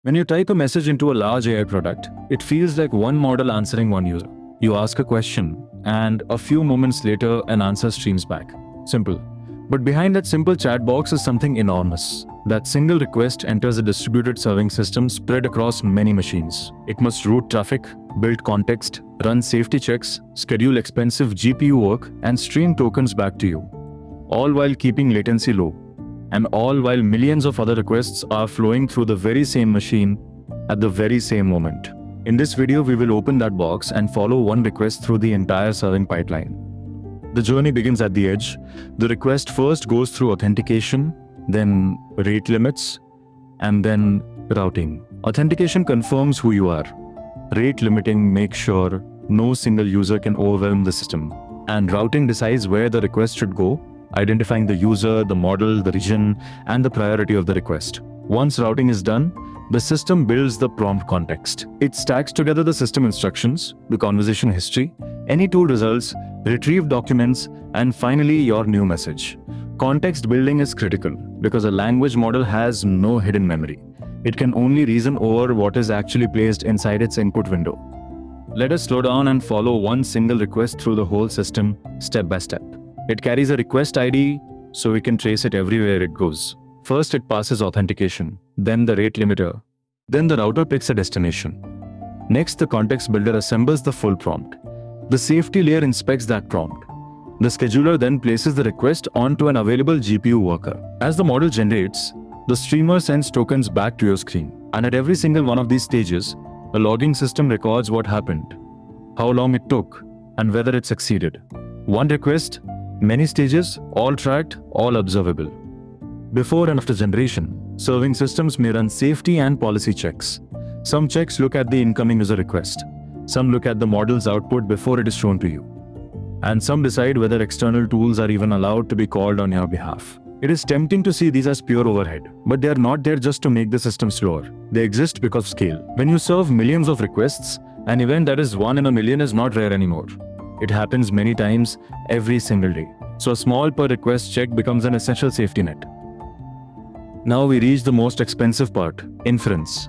When you type a message into a large AI product, it feels like one model answering one user. You ask a question, and a few moments later, an answer streams back. Simple. But behind that simple chat box is something enormous. That single request enters a distributed serving system spread across many machines. It must route traffic, build context, run safety checks, schedule expensive GPU work, and stream tokens back to you, all while keeping latency low. And all while millions of other requests are flowing through the very same machine at the very same moment. In this video, we will open that box and follow one request through the entire serving pipeline. The journey begins at the edge. The request first goes through authentication, then rate limits, and then routing. Authentication confirms who you are. Rate limiting makes sure no single user can overwhelm the system. And routing decides where the request should go, identifying the user, the model, the region, and the priority of the request. Once routing is done, the system builds the prompt context. It stacks together the system instructions, the conversation history, any tool results, retrieved documents, and finally your new message. Context building is critical because a language model has no hidden memory. It can only reason over what is actually placed inside its input window. Let us slow down and follow one single request through the whole system, step by step. It carries a request ID, so we can trace it everywhere it goes. First, it passes authentication, then the rate limiter, then the router picks a destination. Next, the context builder assembles the full prompt. The safety layer inspects that prompt. The scheduler then places the request onto an available GPU worker. As the model generates, the streamer sends tokens back to your screen. And at every single one of these stages, a logging system records what happened, how long it took, and whether it succeeded. One request, many stages, all tracked, all observable. Before and after generation, serving systems may run safety and policy checks. Some checks look at the incoming user request. Some look at the model's output before it is shown to you. And some decide whether external tools are even allowed to be called on your behalf. It is tempting to see these as pure overhead, but they are not there just to make the system slower. They exist because of scale. When you serve millions of requests, an event that is 1 in a million is not rare anymore. It happens many times every single day. So a small per request check becomes an essential safety net. Now we reach the most expensive part, inference.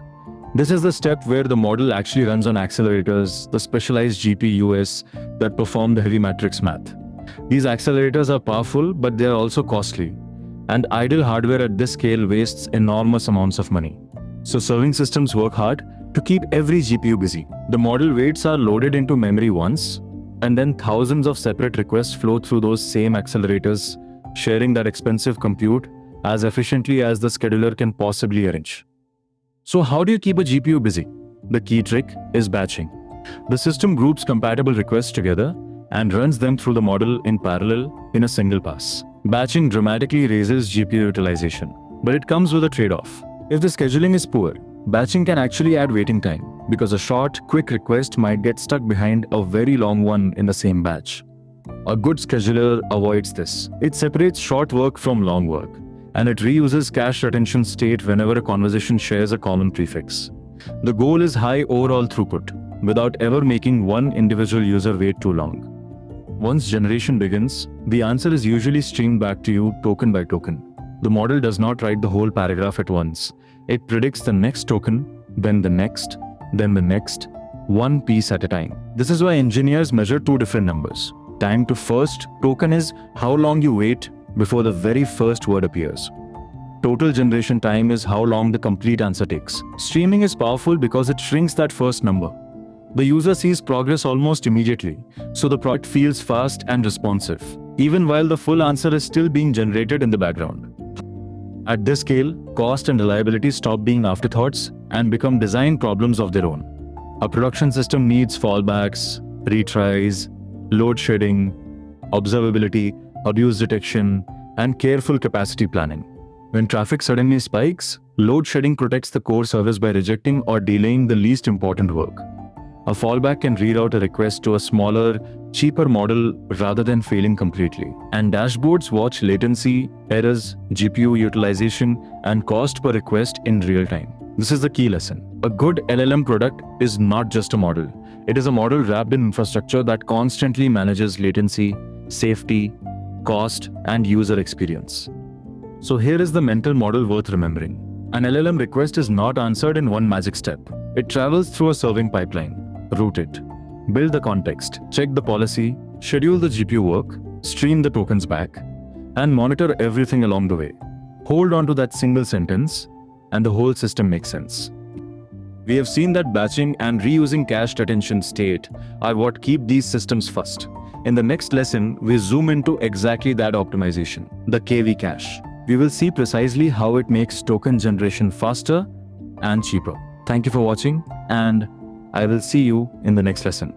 This is the step where the model actually runs on accelerators, the specialized GPUs that perform the heavy matrix math. These accelerators are powerful, but they are also costly. And idle hardware at this scale wastes enormous amounts of money. So serving systems work hard to keep every GPU busy. The model weights are loaded into memory once, and then thousands of separate requests flow through those same accelerators, sharing that expensive compute as efficiently as the scheduler can possibly arrange. So how do you keep a GPU busy? The key trick is batching. The system groups compatible requests together and runs them through the model in parallel in a single pass. Batching dramatically raises GPU utilization, but it comes with a trade-off. If the scheduling is poor, batching can actually add waiting time, because a short, quick request might get stuck behind a very long one in the same batch. A good scheduler avoids this. It separates short work from long work, and it reuses cache retention state whenever a conversation shares a common prefix. The goal is high overall throughput, without ever making one individual user wait too long. Once generation begins, the answer is usually streamed back to you token by token. The model does not write the whole paragraph at once. It predicts the next token, then the next, one piece at a time. This is why engineers measure two different numbers. Time to first token is how long you wait before the very first word appears. Total generation time is how long the complete answer takes. Streaming is powerful because it shrinks that first number. The user sees progress almost immediately, so the product feels fast and responsive, even while the full answer is still being generated in the background. At this scale, cost and reliability stop being afterthoughts and become design problems of their own. A production system needs fallbacks, retries, load shedding, observability, abuse detection, and careful capacity planning. When traffic suddenly spikes, load shedding protects the core service by rejecting or delaying the least important work. A fallback can reroute a request to a smaller, cheaper model rather than failing completely. And dashboards watch latency, errors, GPU utilization, and cost per request in real time. This is the key lesson. A good LLM product is not just a model. It is a model wrapped in infrastructure that constantly manages latency, safety, cost, and user experience. So here is the mental model worth remembering. An LLM request is not answered in one magic step. It travels through a serving pipeline. Route it. Build the context. Check the policy. Schedule the GPU work. Stream the tokens back. And monitor everything along the way. Hold on to that single sentence, and the whole system makes sense. We have seen that batching and reusing cached attention state are what keep these systems fast. In the next lesson, we zoom into exactly that optimization, the KV cache. We will see precisely how it makes token generation faster and cheaper. Thank you for watching, and I will see you in the next lesson.